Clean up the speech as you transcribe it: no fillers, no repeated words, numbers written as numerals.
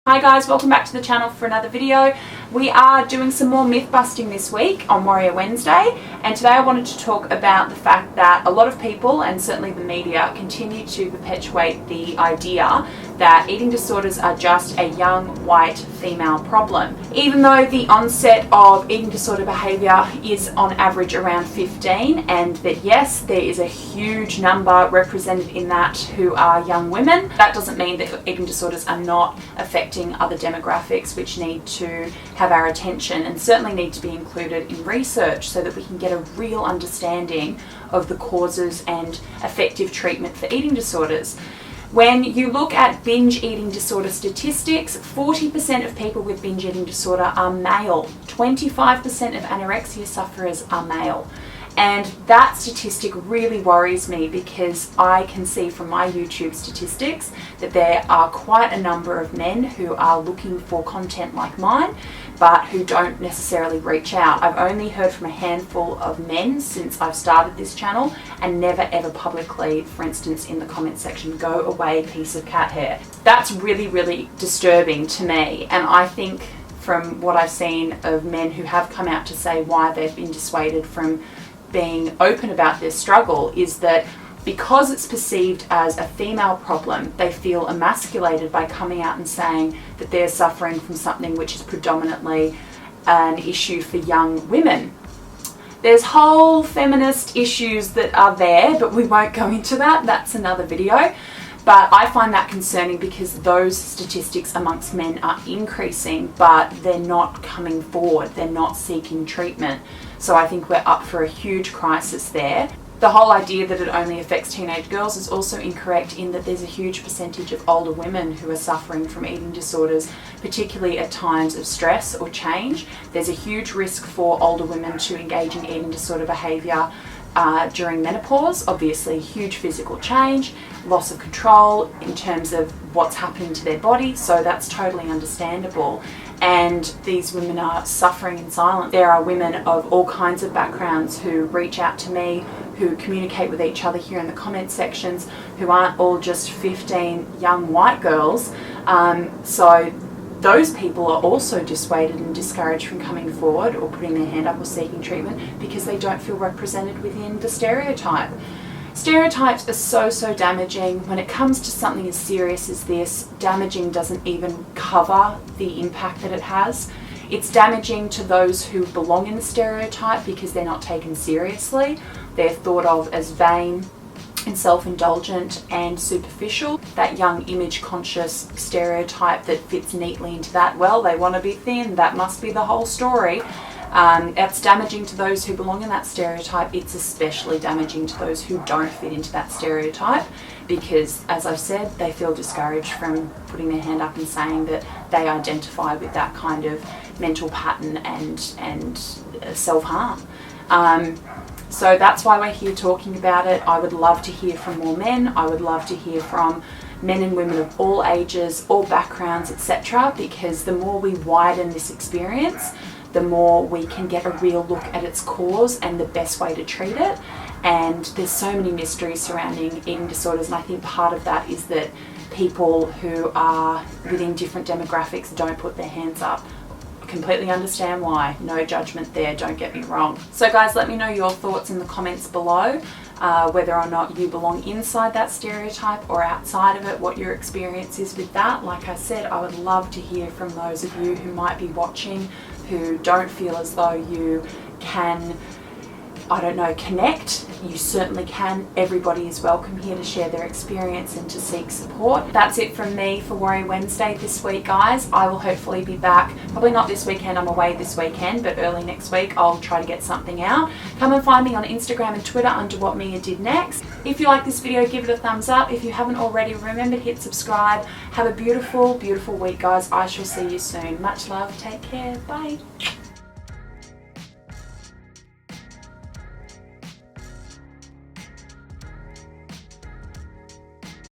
Hi guys, welcome back to the channel for another video. We are doing some more myth busting this week on Warrior Wednesday, and today I wanted to talk about the fact that a lot of people, and certainly the media, continue to perpetuate the idea that eating disorders are just a young white female problem. Even though the onset of eating disorder behaviour is on average around 15, and that yes, there is a huge number represented in that who are young women, that doesn't mean that eating disorders are not affecting other demographics which need to have our attention and certainly need to be included in research so that we can get a real understanding of the causes and effective treatment for eating disorders. When you look at binge eating disorder statistics, 40% of people with binge eating disorder are male, 25% of anorexia sufferers are male. And that statistic really worries me because I can see from my YouTube statistics that there are quite a number of men who are looking for content like mine, but who don't necessarily reach out. I've only heard from a handful of men since I've started this channel, and never ever publicly, for instance in the comment section, go away piece of cat hair. That's really, really disturbing to me, and I think from what I've seen of men who have come out to say why they've been dissuaded from being open about their struggle is that because it's perceived as a female problem, they feel emasculated by coming out and saying that they're suffering from something which is predominantly an issue for young women. There's whole feminist issues that are there, but we won't go into that. That's another video. But I find that concerning because those statistics amongst men are increasing, but they're not coming forward. They're not seeking treatment. So I think we're up for a huge crisis there. The whole idea that it only affects teenage girls is also incorrect in that there's a huge percentage of older women who are suffering from eating disorders, particularly at times of stress or change. There's a huge risk for older women to engage in eating disorder behaviour during menopause. Obviously, huge physical change, loss of control in terms of what's happening to their body, so that's totally understandable. And these women are suffering in silence. There are women of all kinds of backgrounds who reach out to me, who communicate with each other here in the comment sections, who aren't all just 15 young white girls. So those people are also dissuaded and discouraged from coming forward or putting their hand up or seeking treatment because they don't feel represented within the stereotype. Stereotypes are so damaging. When it comes to something as serious as this, damaging doesn't even cover the impact that it has. It's damaging to those who belong in the stereotype because they're not taken seriously. They're thought of as vain and self-indulgent and superficial. That young image-conscious stereotype that fits neatly into that, well, they want to be thin, that must be the whole story. It's damaging to those who belong in that stereotype. It's especially damaging to those who don't fit into that stereotype because, as I've said, they feel discouraged from putting their hand up and saying that they identify with that kind of mental pattern and self-harm. So that's why we're here talking about it. I would love to hear from more men. I would love to hear from men and women of all ages, all backgrounds, etc. because the more we widen this experience, the more we can get a real look at its cause and the best way to treat it. And there's so many mysteries surrounding eating disorders, and I think part of that is that people who are within different demographics don't put their hands up. Completely understand why. No judgment there, don't get me wrong. So guys, let me know your thoughts in the comments below, whether or not you belong inside that stereotype or outside of it, what your experience is with that. Like I said, I would love to hear from those of you who might be watching who don't feel as though you can, I don't know, connect. You certainly can. Everybody is welcome here to share their experience and to seek support. That's it from me for Warrior Wednesday this week, guys. I will hopefully be back, probably not this weekend, I'm away this weekend, but early next week I'll try to get something out. Come and find me on Instagram and Twitter under What Mia Did Next. If you like this video, give it a thumbs up. If you haven't already, remember to hit subscribe. Have a beautiful, beautiful week, guys. I shall see you soon. Much love. Take care. Bye.